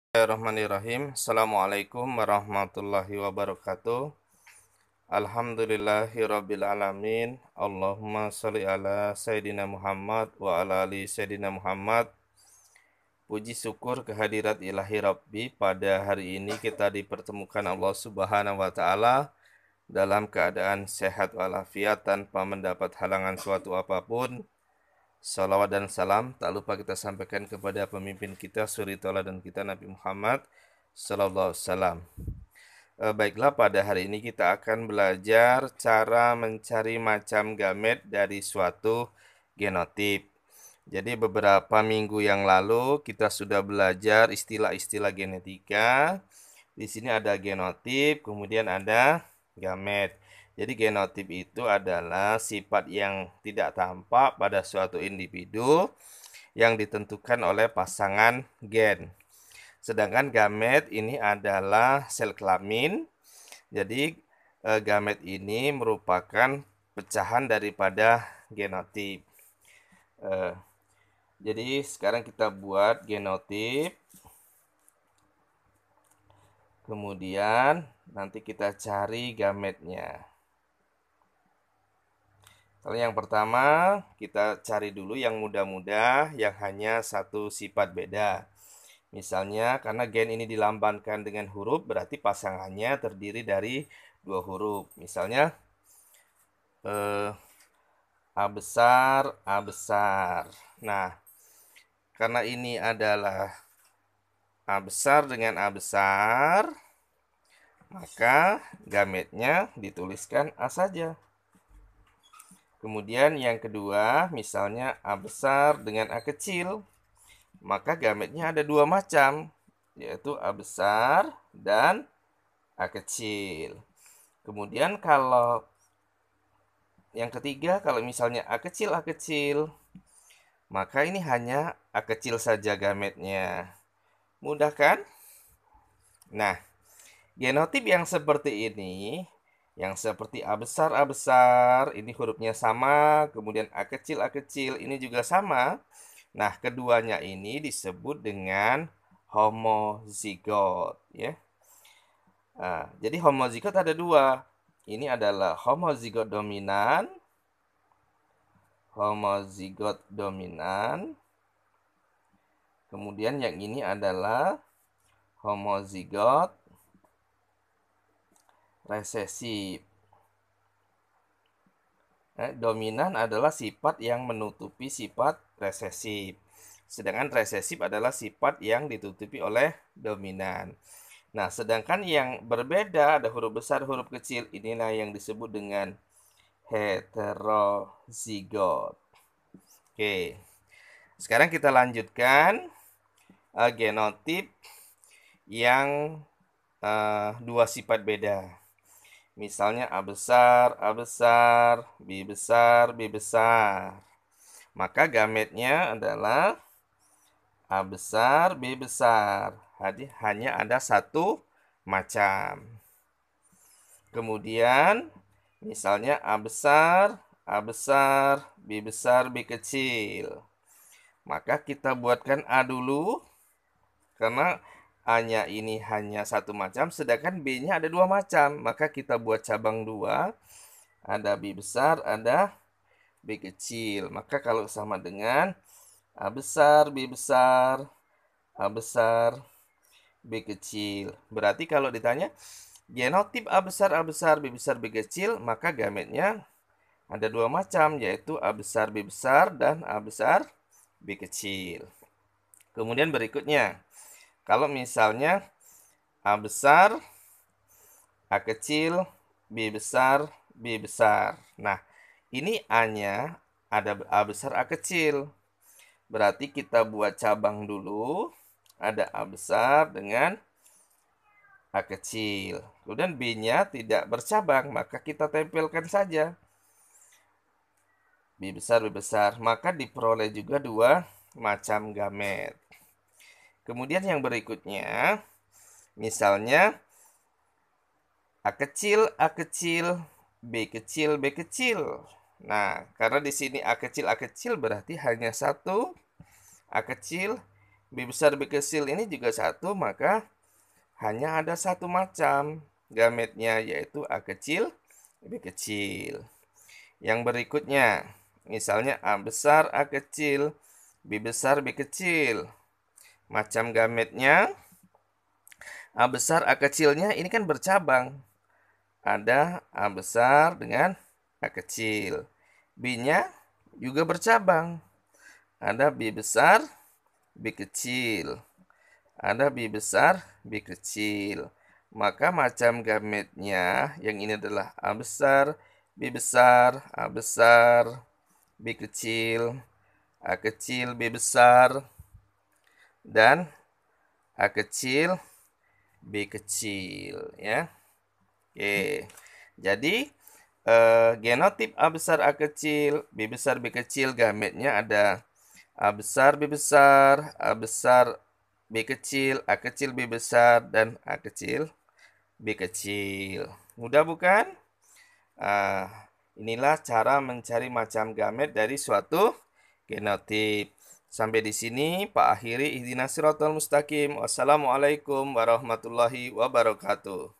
Bismillahirrahmanirrahim. Assalamualaikum warahmatullahi wabarakatuh. Alhamdulillahirabbil alamin. Allahumma sholli ala Sayyidina Muhammad wa ala ali Sayyidina Muhammad. Puji syukur kehadirat ilahi Rabbi, pada hari ini kita dipertemukan Allah Subhanahu wa taala dalam keadaan sehat walafiat tanpa mendapat halangan suatu apapun. Salawat dan salam tak lupa kita sampaikan kepada pemimpin kita, suri tauladan kita, Nabi Muhammad sallallahu alaihi wasallam. Baiklah, pada hari ini kita akan belajar cara mencari macam gamet dari suatu genotip. Jadi beberapa minggu yang lalu kita sudah belajar istilah-istilah genetika. Di sini ada genotip, kemudian ada gamet. Jadi genotip itu adalah sifat yang tidak tampak pada suatu individu yang ditentukan oleh pasangan gen. Sedangkan gamet ini adalah sel kelamin. Jadi gamet ini merupakan pecahan daripada genotip. Jadi sekarang kita buat genotip. Kemudian nanti kita cari gametnya. Kalau yang pertama, kita cari dulu yang mudah-mudah, yang hanya satu sifat beda. Misalnya, karena gen ini dilambangkan dengan huruf, berarti pasangannya terdiri dari dua huruf. Misalnya, A besar, A besar. Nah, karena ini adalah A besar dengan A besar, maka gametnya dituliskan A saja. Kemudian yang kedua, misalnya A besar dengan A kecil, maka gametnya ada dua macam, yaitu A besar dan A kecil. Kemudian kalau yang ketiga, kalau misalnya A kecil, maka ini hanya A kecil saja gametnya. Mudah kan? Nah, genotip yang seperti ini, yang seperti A besar, ini hurufnya sama, kemudian A kecil, ini juga sama. Nah, keduanya ini disebut dengan homozigot, ya. Nah, jadi homozigot ada dua. Ini adalah homozigot dominan. Kemudian yang ini adalah homozigot resesif. Dominan adalah sifat yang menutupi sifat resesif. Sedangkan resesif adalah sifat yang ditutupi oleh dominan. Nah, sedangkan yang berbeda, ada huruf besar, huruf kecil, inilah yang disebut dengan heterozigot. Oke, sekarang kita lanjutkan genotip yang dua sifat beda. Misalnya A besar, B besar. Maka gametnya adalah A besar, B besar. Jadi hanya ada satu macam. Kemudian misalnya A besar, B kecil. Maka kita buatkan A dulu, karena A-nya ini hanya satu macam, sedangkan B-nya ada dua macam. Maka kita buat cabang dua, ada B besar, ada B kecil. Maka kalau sama dengan A besar, B besar, A besar, B kecil. Berarti kalau ditanya genotip A besar, B kecil, maka gametnya ada dua macam, yaitu A besar, B besar, dan A besar, B kecil. Kemudian berikutnya, kalau misalnya A besar, A kecil, B besar, B besar. Nah, ini A-nya ada A besar, A kecil. Berarti kita buat cabang dulu, ada A besar dengan A kecil. Kemudian B-nya tidak bercabang, maka kita tempelkan saja B besar. Maka diperoleh juga dua macam gamet. Kemudian yang berikutnya, misalnya A kecil, B kecil. Nah, karena di sini A kecil berarti hanya satu A kecil, B besar B kecil ini juga satu, maka hanya ada satu macam gametnya, yaitu A kecil B kecil. Yang berikutnya, misalnya A besar A kecil, B besar B kecil. Macam gametnya A besar A kecilnya ini kan bercabang. Ada A besar dengan A kecil. B-nya juga bercabang. Ada B besar B kecil. Ada B besar B kecil. Maka macam gametnya yang ini adalah A besar B besar, A besar B kecil, A kecil B besar, dan A kecil B kecil, ya. Oke. Jadi genotip A besar A kecil, B besar B kecil, gametnya ada A besar B besar, A besar B kecil, A kecil B besar, dan A kecil B kecil. Mudah bukan? Inilah cara mencari macam gamet dari suatu genotip. Sampai di sini Pak akhiri. Ihdinas siratal mustaqim. Wassalamualaikum warahmatullahi wabarakatuh.